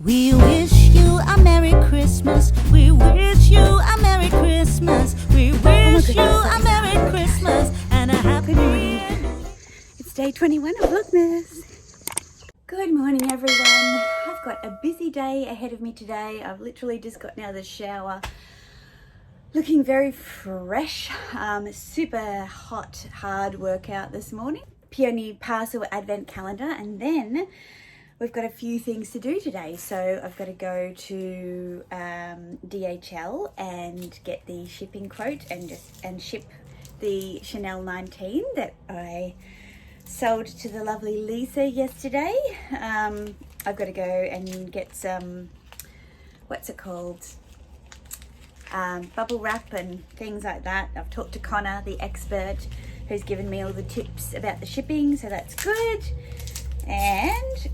We wish you a Merry Christmas. We wish you a Merry Christmas. We wish you a Merry Christmas and a Happy New Year. It's day 21 of Vlogmas. Good morning, everyone. I've got a busy day ahead of me today. I've literally just gotten out of the shower, looking very fresh. Super hot, hard workout this morning. Peony parcel advent calendar, and then we've got a few things to do today. So I've got to go to DHL and get the shipping quote and ship the Chanel 19 that I sold to the lovely Lisa yesterday. I've got to go and get some, what's it called? Bubble wrap and things like that. I've talked to Connor, the expert, who's given me all the tips about the shipping, so that's good. And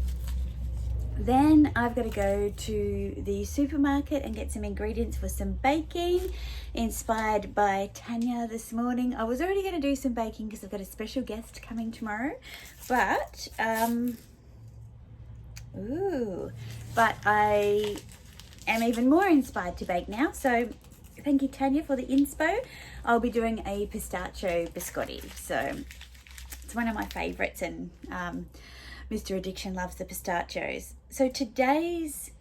then I've got to go to the supermarket and get some ingredients for some baking, inspired by Tanya this morning. I was already going to do some baking because I've got a special guest coming tomorrow, but I am even more inspired to bake now. So thank you, Tanya, for the inspo. I'll be doing a pistachio biscotti. So it's one of my favorites, and Mr. Addiction loves the pistachios. So today's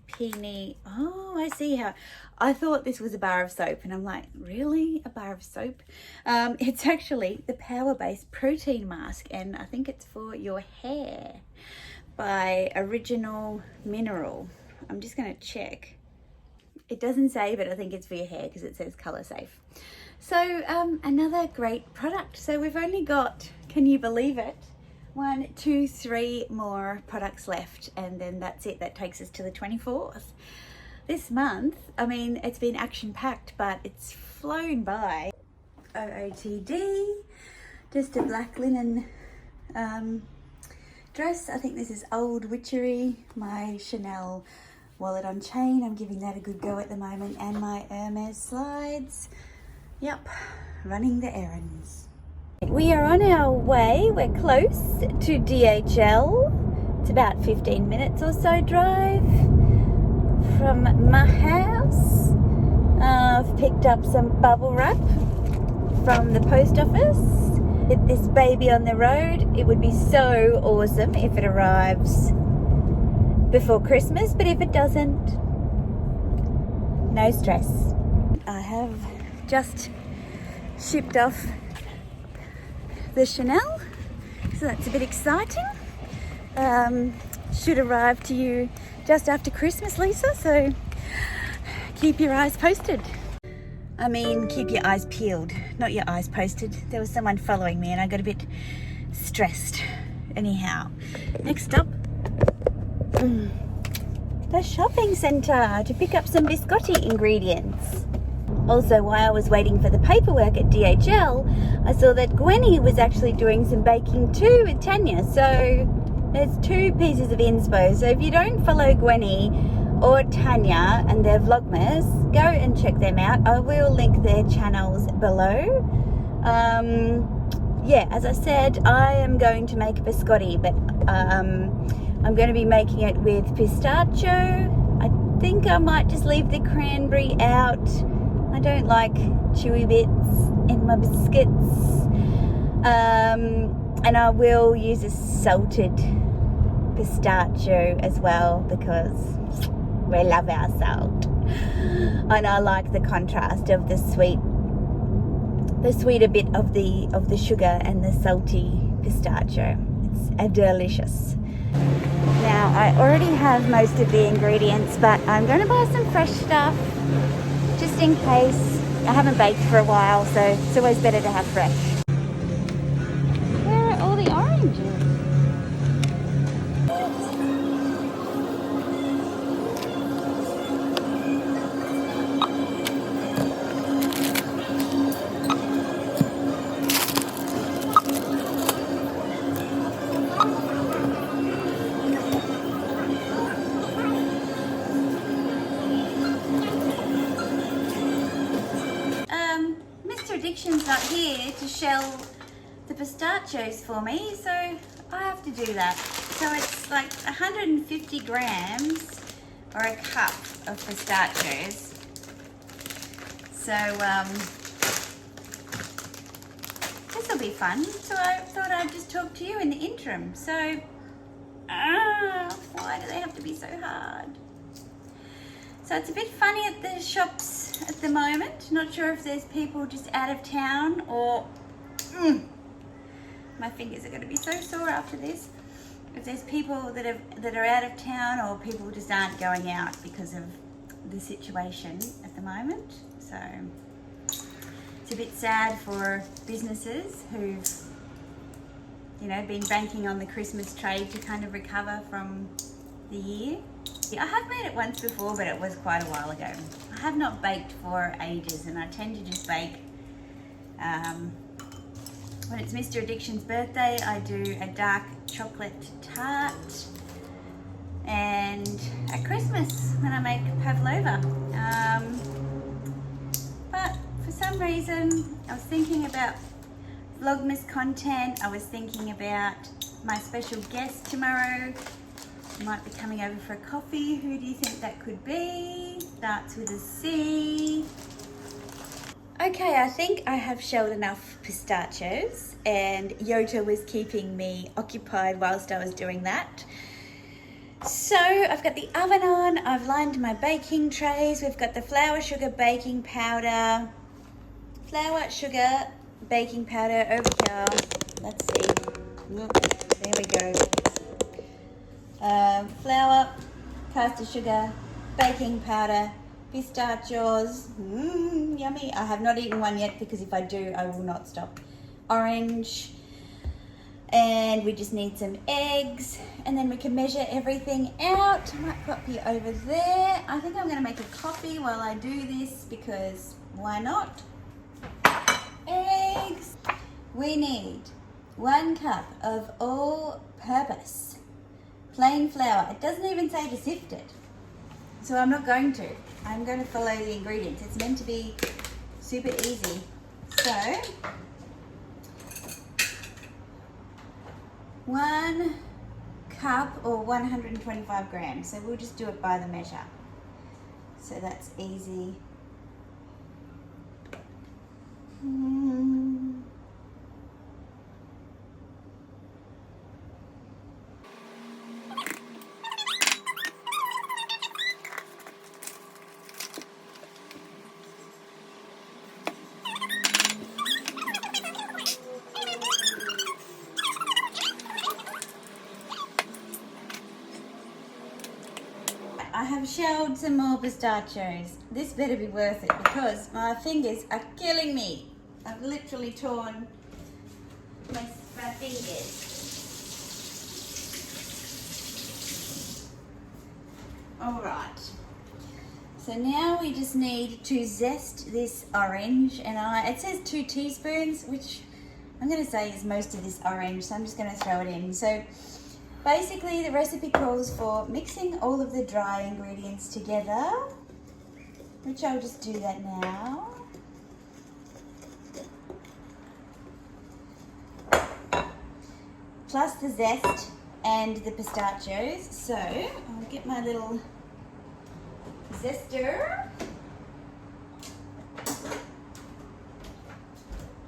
peony, oh, I see how, I thought this was a bar of soap, and I'm like, really, a bar of soap? It's actually the Power Base protein mask, and I think it's for your hair by Original Mineral. I'm just going to check. It doesn't say, but I think it's for your hair because it says color safe. So another great product. So we've only got, can you believe it, 1, 2, 3 more products left, and then that's it. That takes us to the 24th. This month, I mean, it's been action-packed, but it's flown by. OOTD, just a black linen dress. I think this is Old Witchery. My Chanel wallet on chain, I'm giving that a good go at the moment, and my Hermes slides. Yep, running the errands. We are on our way. We're close to DHL. It's about 15 minutes or so drive from my house. I've picked up some bubble wrap from the post office. Get this baby on the road. It would be so awesome if it arrives before Christmas, but if it doesn't, no stress. I have just shipped off the Chanel, so that's a bit exciting. Should arrive to you just after Christmas, Lisa, so keep your eyes posted. I mean, keep your eyes peeled, not your eyes posted. There was someone following me and I got a bit stressed. Anyhow, next up, the shopping centre to pick up some biscotti ingredients. Also, while I was waiting for the paperwork at DHL, I saw that Gwenny was actually doing some baking too with Tanya. So there's 2 pieces of inspo. So if you don't follow Gwenny or Tanya and their Vlogmas, go and check them out. I will link their channels below. Yeah, as I said, I am going to make a biscotti, but I'm going to be making it with pistachio. I think I might just leave the cranberry out. I don't like chewy bits in my biscuits. And I will use a salted pistachio as well because we love our salt. And I like the contrast of the sweeter bit of the sugar and the salty pistachio. It's delicious. Now, I already have most of the ingredients, but I'm going to buy some fresh stuff just in case. I haven't baked for a while, so it's always better to have fresh. Where are all the oranges? Addiction's not here to shell the pistachios for me, so I have to do that. So it's like 150 grams or a cup of pistachios. So this will be fun. So I thought I'd just talk to you in the interim. So, why do they have to be so hard? So it's a bit funny at the shops at the moment. Not sure if there's people just out of town or... my fingers are going to be so sore after this. If there's people that are out of town or people just aren't going out because of the situation at the moment. So it's a bit sad for businesses who've, you know, been banking on the Christmas trade to kind of recover from the year. I have made it once before, but it was quite a while ago. I have not baked for ages, and I tend to just bake when it's Mr. Addiction's birthday. I do a dark chocolate tart, and at Christmas when I make pavlova. But for some reason I was thinking about Vlogmas content. I was thinking about my special guest tomorrow. Might be coming over for a coffee. Who do you think that could be? Starts with a C. Okay, I think I have shelled enough pistachios, and Yota was keeping me occupied whilst I was doing that. So I've got the oven on, I've lined my baking trays, we've got the flour, sugar, baking powder, over here. Let's see. There we go. Flour, caster sugar, baking powder, pistachios. Yummy. I have not eaten one yet because if I do, I will not stop. Orange. And we just need some eggs. And then we can measure everything out. I might pop you over there. I think I'm going to make a coffee while I do this because why not? Eggs. We need 1 cup of all-purpose plain flour. It doesn't even say to sift it. So I'm not going to. I'm going to follow the ingredients. It's meant to be super easy. So, 1 cup or 125 grams. So we'll just do it by the measure. So that's easy. I have shelled some more pistachios. This better be worth it because my fingers are killing me. I've literally torn my fingers. Alright. So now we just need to zest this orange, and it says 2 teaspoons, which I'm going to say is most of this orange, so I'm just going to throw it in. So basically the recipe calls for mixing all of the dry ingredients together, which I'll just do that now. Plus the zest and the pistachios. So I'll get my little zester.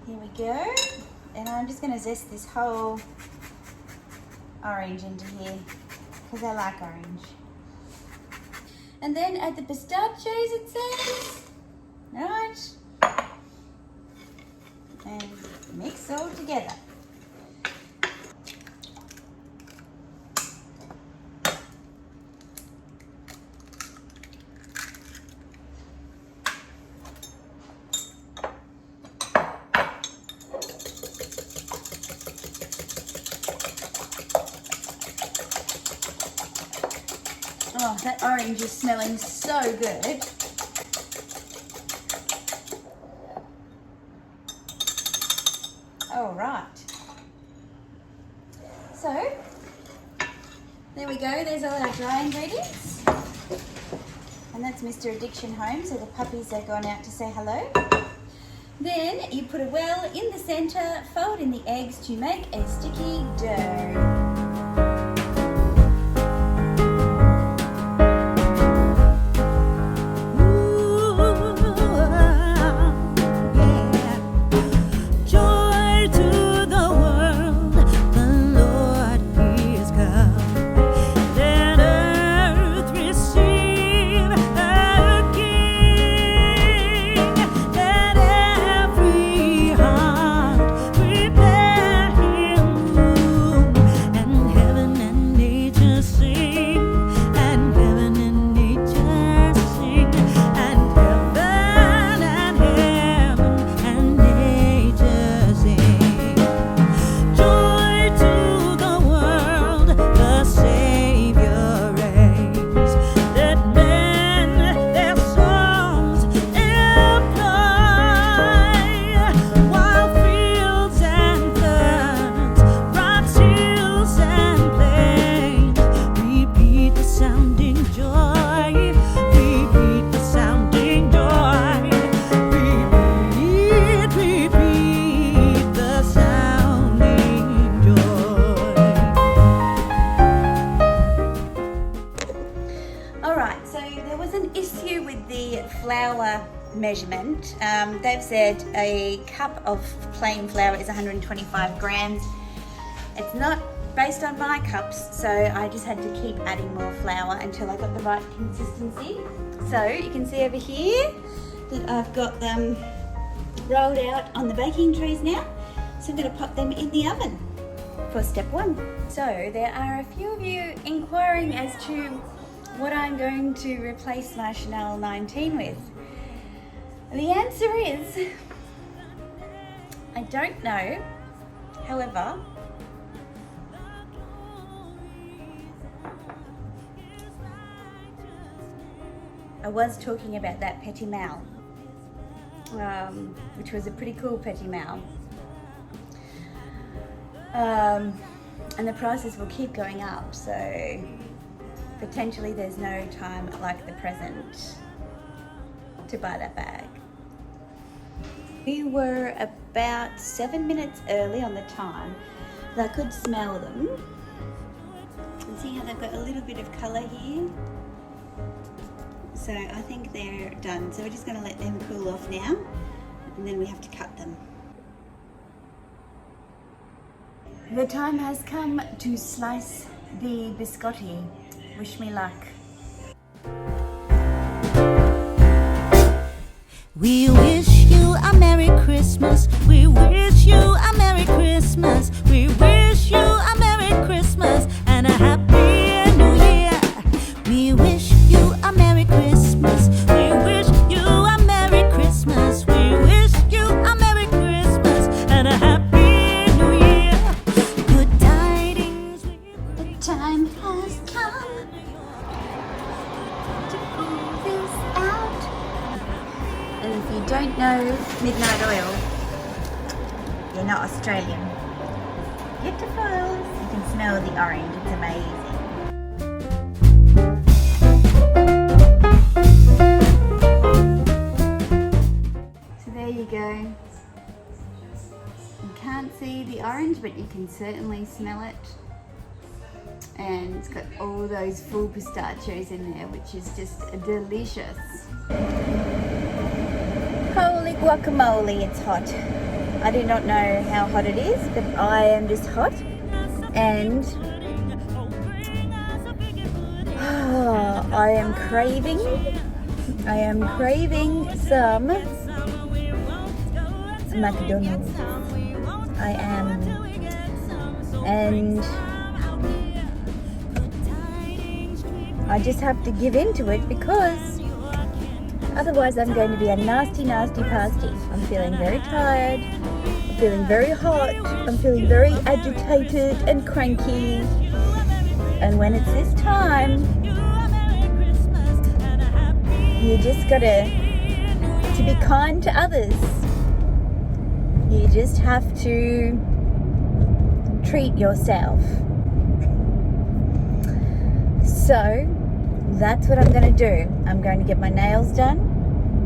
Here we go. And I'm just going to zest this whole orange into here because I like orange. And then add the pistachios, it says. Right. And mix all together. Oh, that orange is smelling so good. All right. So, there we go. There's all our dry ingredients. And that's Mr. Addiction home, so the puppies are gone out to say hello. Then you put a well in the center, fold in the eggs to make a sticky dough. Flour measurement. They've said a cup of plain flour is 125 grams. It's not based on my cups, so I just had to keep adding more flour until I got the right consistency. So you can see over here that I've got them rolled out on the baking trays now. So I'm going to pop them in the oven for step 1. So there are a few of you inquiring as to what I'm going to replace my Chanel 19 with. The answer is, I don't know. However, I was talking about that Petit Mal, which was a pretty cool Petit Mal. And the prices will keep going up, so potentially there's no time like the present to buy that bag. We were about 7 minutes early on the time, but I could smell them. And see how they've got a little bit of colour here? So I think they're done. So we're just going to let them cool off now, and then we have to cut them. The time has come to slice the biscotti. Wish me luck. We wish you a Merry Christmas. We wish you a Merry Christmas. We wish you a Merry Christmas and a Happy New Year. We wish you a Merry Christmas. We wish you a Merry Christmas. We wish you a Merry Christmas and a Happy New Year. Good tidings. The time has come to pull this out. And if you don't know midnight oil, you're not Australian. Beautiful. You can smell the orange, it's amazing. So there you go. You can't see the orange, but you can certainly smell it. And it's got all those full pistachios in there, which is just delicious. Holy guacamole, it's hot. I do not know how hot it is, but I am just hot. And I am craving some McDonald's. I am. And I just have to give in to it because otherwise I'm going to be a nasty, nasty pasty. I'm feeling very tired. I'm feeling very hot. I'm feeling very agitated and cranky. And when it's this time, you just gotta be kind to others. You just have to treat yourself. So that's what I'm going to do. I'm going to get my nails done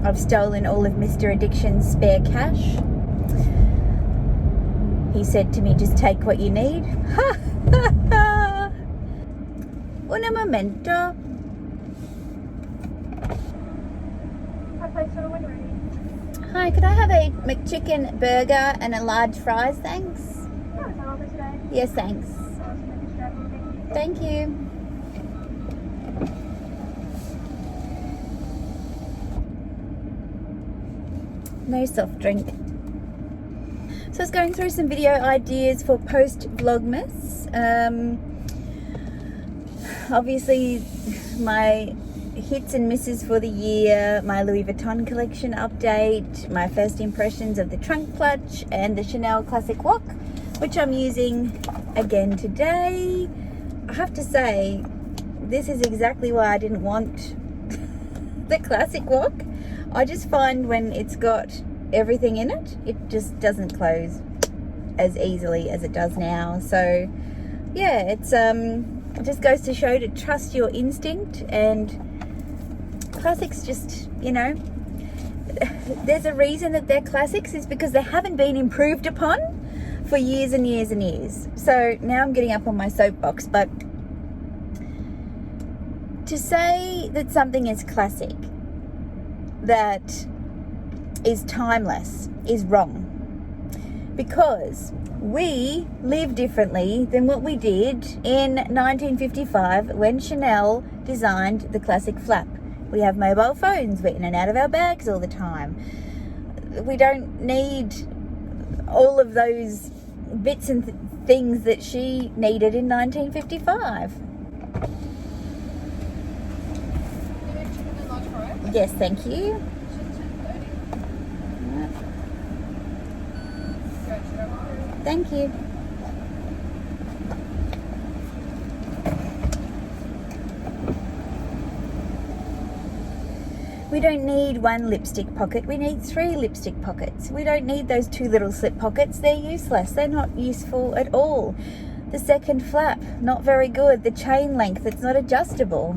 I've stolen all of Mr. Addiction's spare cash. He said to me, just take what you need. Ha ha ha! Un momento. Hi, could I have a McChicken burger and a large fries, thanks? Yes, thanks. Thank you. No soft drink. So I was going through some video ideas for post Vlogmas. Obviously my hits and misses for the year, my Louis Vuitton collection update, my first impressions of the trunk clutch and the Chanel Classic Walk, which I'm using again today. I have to say, this is exactly why I didn't want the Classic Walk. I just find when it's got everything in it, it just doesn't close as easily as it does now. So yeah, it's it just goes to show to trust your instinct, and classics just, you know, there's a reason that they're classics, is because they haven't been improved upon for years and years and years. So now I'm getting up on my soapbox, but to say that something is classic, that is timeless, is wrong, because we live differently than what we did in 1955 when Chanel designed the classic flap. We have mobile phones, we're in and out of our bags all the time. We don't need all of those bits and things that she needed in 1955. Yes, thank you. Thank you. We don't need one lipstick pocket, we need 3 lipstick pockets. We don't need those 2 little slip pockets, they're useless, they're not useful at all. The second flap, not very good. The chain length, it's not adjustable.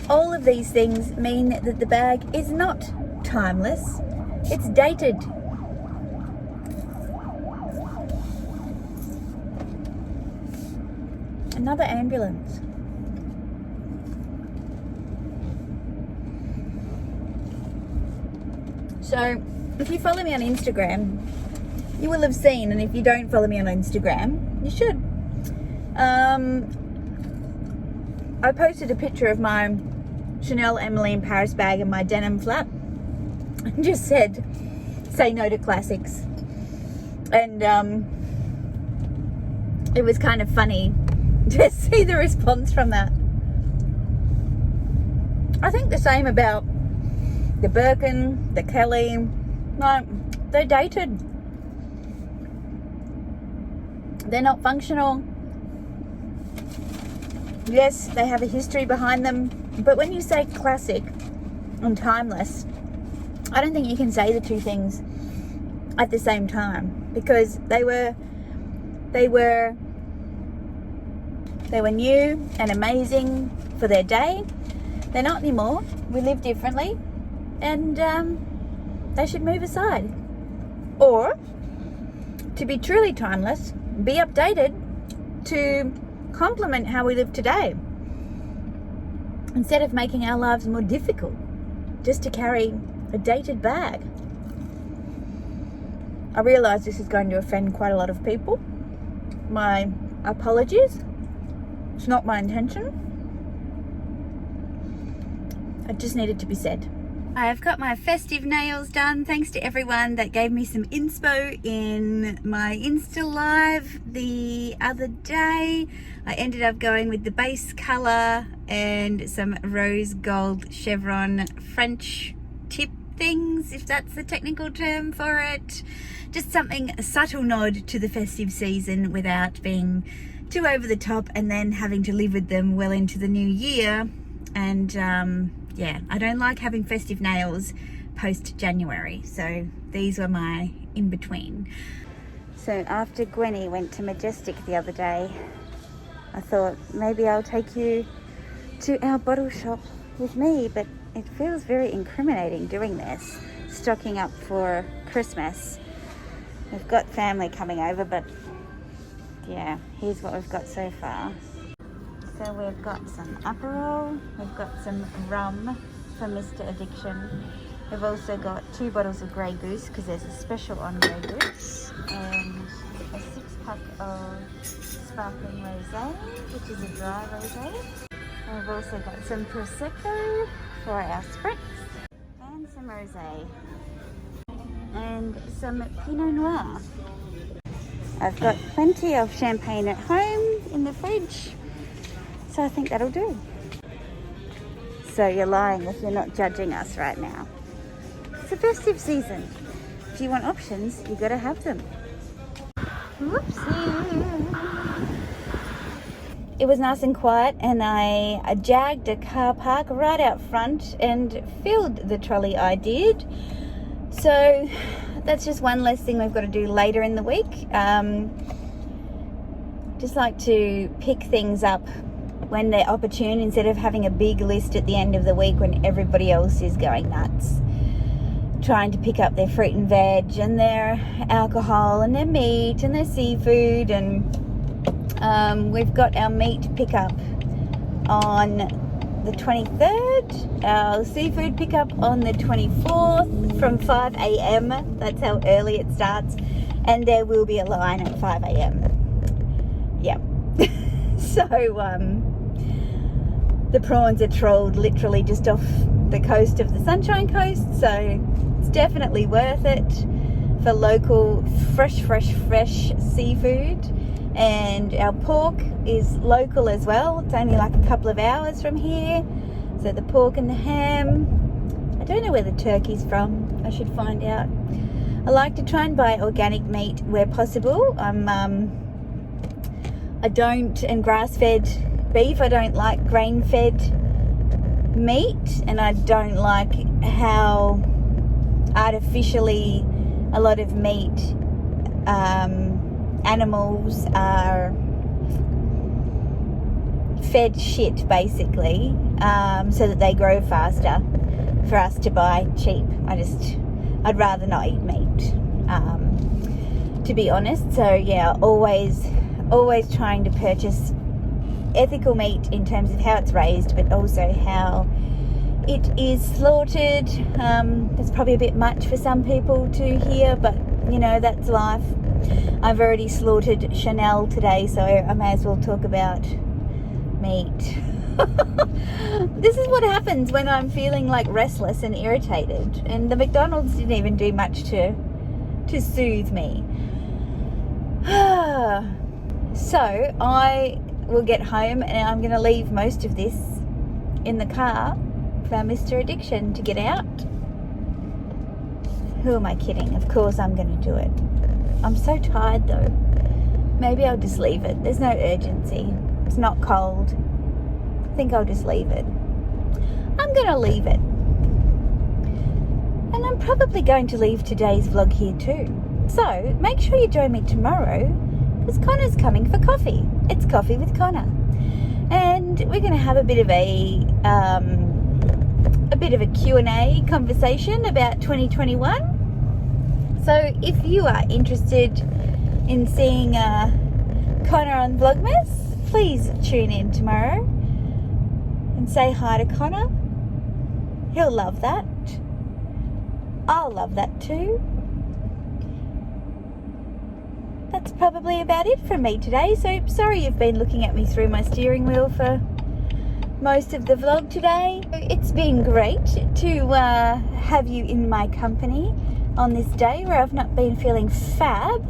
All of these things mean that the bag is not timeless, it's dated. Another ambulance. So, if you follow me on Instagram, you will have seen, and if you don't follow me on Instagram, you should. I posted a picture of my Chanel Emily in Paris bag and my denim flap and just said, say no to classics. And it was kind of funny to see the response from that. I think the same about the Birkin, the Kelly. No, they're dated. They're not functional. Yes, they have a history behind them, but when you say classic and timeless, I don't think you can say the two things at the same time, because they were new and amazing for their day. They're not anymore. We live differently, and they should move aside. Or, to be truly timeless, be updated to complement how we live today, instead of making our lives more difficult just to carry a dated bag. I realise this is going to offend quite a lot of people. My apologies. It's not my intention. It just needed to be said. I've got my festive nails done, thanks to everyone that gave me some inspo in my Insta Live the other day. I ended up going with the base colour and some rose gold chevron French tip things, if that's the technical term for it. Just something, a subtle nod to the festive season without being too over the top and then having to live with them well into the new year. And yeah, I don't like having festive nails post January, so these were my in between. So after Gwenny went to Majestic the other day, I thought maybe I'll take you to our bottle shop with me, but it feels very incriminating doing this, stocking up for Christmas. We've got family coming over, but yeah, here's what we've got so far. So we've got some Aperol, we've got some rum from Mr. Addiction. We've also got 2 bottles of Grey Goose because there's a special on Grey Goose, and a 6-pack of sparkling rosé, which is a dry rosé. And we've also got some Prosecco for our spritz, and some rosé, and some Pinot Noir. I've got plenty of champagne at home in the fridge, so I think that'll do. So you're lying if you're not judging us right now. It's a festive season. If you want options, you gotta have them. Whoopsie. It was nice and quiet, and I jagged a car park right out front and filled the trolley I did. So that's just one less thing we've got to do later in the week. Just like to pick things up when they're opportune instead of having a big list at the end of the week when everybody else is going nuts, trying to pick up their fruit and veg and their alcohol and their meat and their seafood. And we've got our meat pickup on the 23rd, our seafood pickup on the 24th from 5 a.m. That's how early it starts, and there will be a line at 5 a.m. Yep. So the prawns are trolled literally just off the coast of the Sunshine Coast, so it's definitely worth it for local fresh seafood. And our pork is local as well. It's only like a couple of hours from here. So the pork and the ham. I don't know where the turkey's from. I should find out. I like to try and buy organic meat where possible. I don't, and grass-fed beef. I don't like grain-fed meat, and I don't like how artificially a lot of meat animals are fed shit basically, so that they grow faster for us to buy cheap. I'd rather not eat meat, to be honest. So yeah, always trying to purchase ethical meat in terms of how it's raised, but also how it is slaughtered. That's probably a bit much for some people to hear, but you know, that's life. I've already slaughtered Chanel today, so I may as well talk about meat. This is what happens when I'm feeling like restless and irritated, and the McDonald's didn't even do much to soothe me. So I will get home, and I'm going to leave most of this in the car for Mr. Addiction to get out. Who am I kidding? Of course I'm going to do it. I'm so tired though. Maybe I'll just leave it. There's no urgency. It's not cold. I think I'll just leave it. I'm going to leave it. And I'm probably going to leave today's vlog here too. So make sure you join me tomorrow, because Connor's coming for coffee. It's Coffee with Connor. And we're going to have a bit of a Q&A conversation about 2021. So if you are interested in seeing Connor on Vlogmas, please tune in tomorrow and say hi to Connor. He'll love that. I'll love that too. That's probably about it from me today. So sorry you've been looking at me through my steering wheel for most of the vlog today. It's been great to have you in my company on this day where I've not been feeling fab.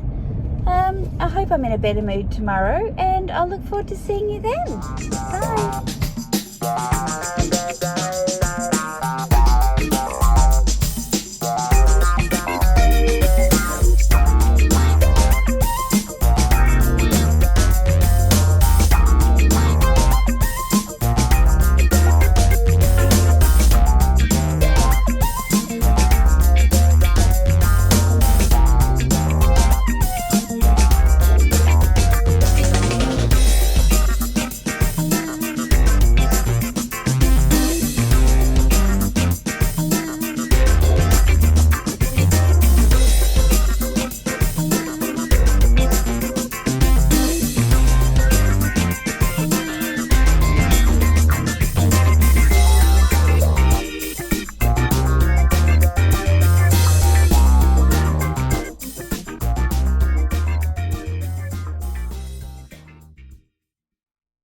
I hope I'm in a better mood tomorrow, and I'll look forward to seeing you then. Bye.